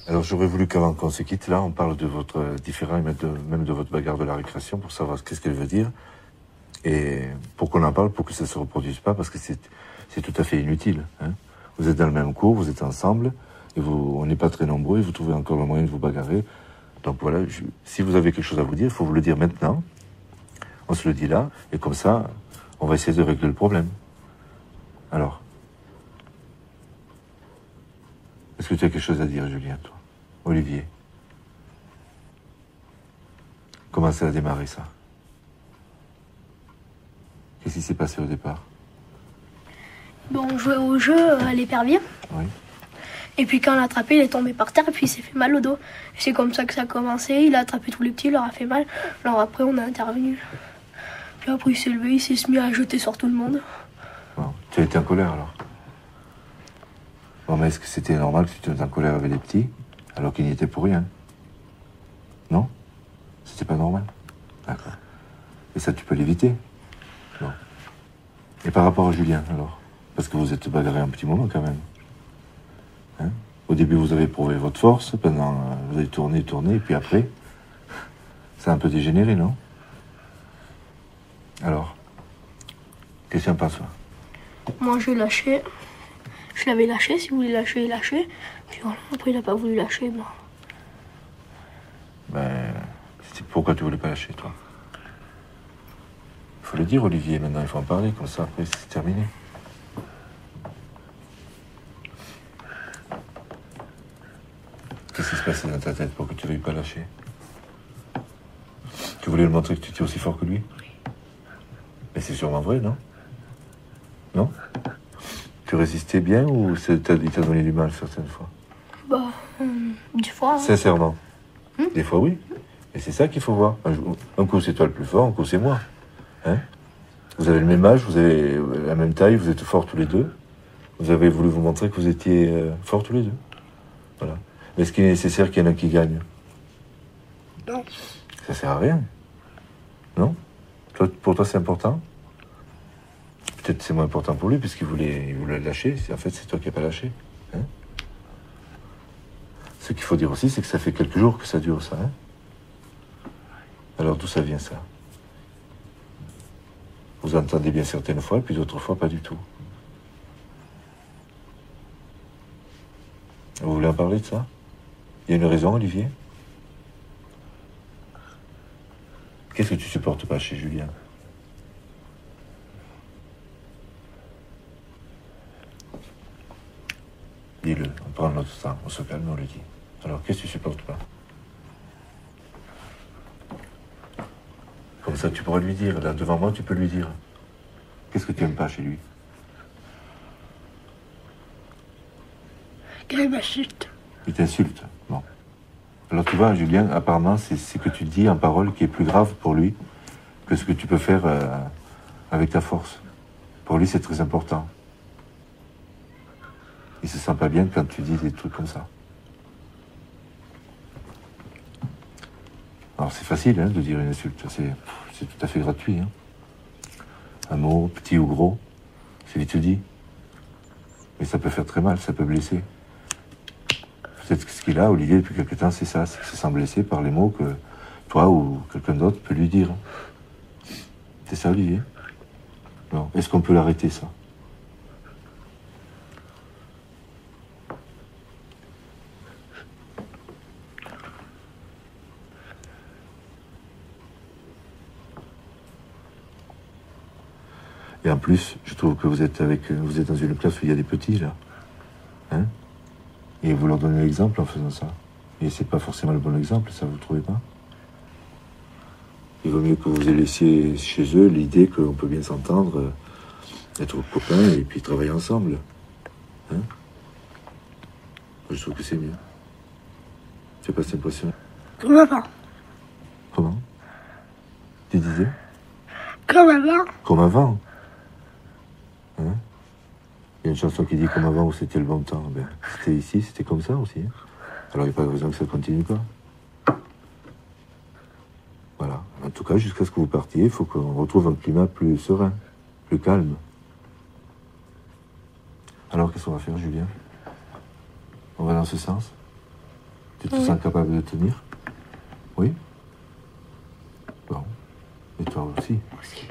Alors j'aurais voulu qu'avant qu'on se quitte, là, on parle de votre différend et même de votre bagarre de la récréation pour savoir qu'est-ce qu'elle veut dire. Et pour qu'on en parle, pour que ça ne se reproduise pas, parce que c'est tout à fait inutile. Hein. Vous êtes dans le même cours, vous êtes ensemble, et on n'est pas très nombreux, et vous trouvez encore le moyen de vous bagarrer. Donc voilà, si vous avez quelque chose à vous dire, il faut vous le dire maintenant. On se le dit là, et comme ça, on va essayer de régler le problème. Alors, est-ce que tu as quelque chose à dire, Julien, toi? Olivier? Comment ça a démarré, ça? Qu'est-ce qui s'est passé au départ? Bon, on jouait au jeu à l'épervier. Oui. Et puis quand on l'a attrapé, il est tombé par terre et puis il s'est fait mal au dos. C'est comme ça que ça a commencé. Il a attrapé tous les petits, il leur a fait mal. Alors après, on a intervenu. Puis après, il s'est levé, il s'est mis à jeter sur tout le monde. Bon. Tu as été en colère, alors? Bon, mais est-ce que c'était normal que tu te mettes en colère avec les petits, alors qu'ils n'y étaient pour rien? Non? C'était pas normal? D'accord. Et ça, tu peux l'éviter? Bon. Et par rapport à Julien, alors? Parce que vous êtes bagarré un petit moment, quand même. Hein? Au début, vous avez prouvé votre force, vous avez tourné, et puis après, ça a un peu dégénéré, non? Alors? Qu'est-ce que tu en penses, toi? Moi, j'ai lâché. Je l'avais lâché, si vous voulez lâcher, il lâchait. Puis voilà, après, il n'a pas voulu lâcher, moi. Ben, pourquoi tu voulais pas lâcher, toi? Il faut le dire, Olivier, maintenant, il faut en parler, comme ça, après, c'est terminé. Qu'est-ce qui se passait dans ta tête pour que tu ne veuilles pas lâcher? Tu voulais lui montrer que tu étais aussi fort que lui? Mais c'est sûrement vrai, non? Non? Tu résistais bien ou il t'a donné du mal certaines fois? Bah, des fois. Hein. Sincèrement? Des fois, oui. Et c'est ça qu'il faut voir. Un coup, c'est toi le plus fort, un coup, c'est moi. Hein? Vous avez le même âge, vous avez la même taille, vous êtes forts tous les deux. Vous avez voulu vous montrer que vous étiez forts tous les deux. Voilà. Mais est-ce qu'il est nécessaire qu'il y en ait un qui gagne? Non. Ça sert à rien. Non? Pour toi, c'est important? Peut-être c'est moins important pour lui, puisqu'il voulait lâcher. En fait, c'est toi qui n'as pas lâché. Hein? Ce qu'il faut dire aussi, c'est que ça fait quelques jours que ça dure, ça. Hein? Alors, d'où ça vient, ça? Vous entendez bien certaines fois, puis d'autres fois, pas du tout. Vous voulez en parler de ça? Il y a une raison, Olivier? Qu'est-ce que tu supportes pas chez Julien? Dis-le, on prend notre temps, on se calme, on le dit. Alors, qu'est-ce que tu supportes pas? Comme ça, tu pourras lui dire. Là, devant moi, tu peux lui dire. Qu'est-ce que tu n'aimes pas chez lui? Il m'insulte. Il t'insulte. Bon. Alors, tu vois, Julien, apparemment, c'est ce que tu dis en parole qui est plus grave pour lui que ce que tu peux faire avec ta force. Pour lui, c'est très important. Il se sent pas bien quand tu dis des trucs comme ça. Alors c'est facile hein, de dire une insulte, c'est tout à fait gratuit. Hein. Un mot, petit ou gros, c'est vite dit. Mais ça peut faire très mal, ça peut blesser. Peut-être que ce qu'il a, Olivier, depuis quelque temps, c'est ça, c'est qu'il se sent blessé par les mots que toi ou quelqu'un d'autre peut lui dire. C'est ça, Olivier? Non. Est-ce qu'on peut l'arrêter, ça? Et en plus, je trouve que vous êtes dans une classe où il y a des petits, là. Hein? Et vous leur donnez l'exemple en faisant ça. Et c'est pas forcément le bon exemple, ça, vous trouvez pas? Il vaut mieux que vous laissiez chez eux l'idée qu'on peut bien s'entendre, être copains et puis travailler ensemble. Hein? Je trouve que c'est mieux. Tu n'as pas cette impression? Comme avant. Comment? Tu disais? Comme avant. Comme avant. y a une chanson qui dit comme avant où c'était le bon temps. Ben, c'était ici, c'était comme ça aussi. Hein. Alors il n'y a pas de raison que ça continue pas. Voilà. En tout cas, jusqu'à ce que vous partiez, il faut qu'on retrouve un climat plus serein, plus calme. Alors qu'est-ce qu'on va faire, Julien? On va dans ce sens? Tu te sens capable de tenir? Oui? Bon. Et toi aussi? Aussi.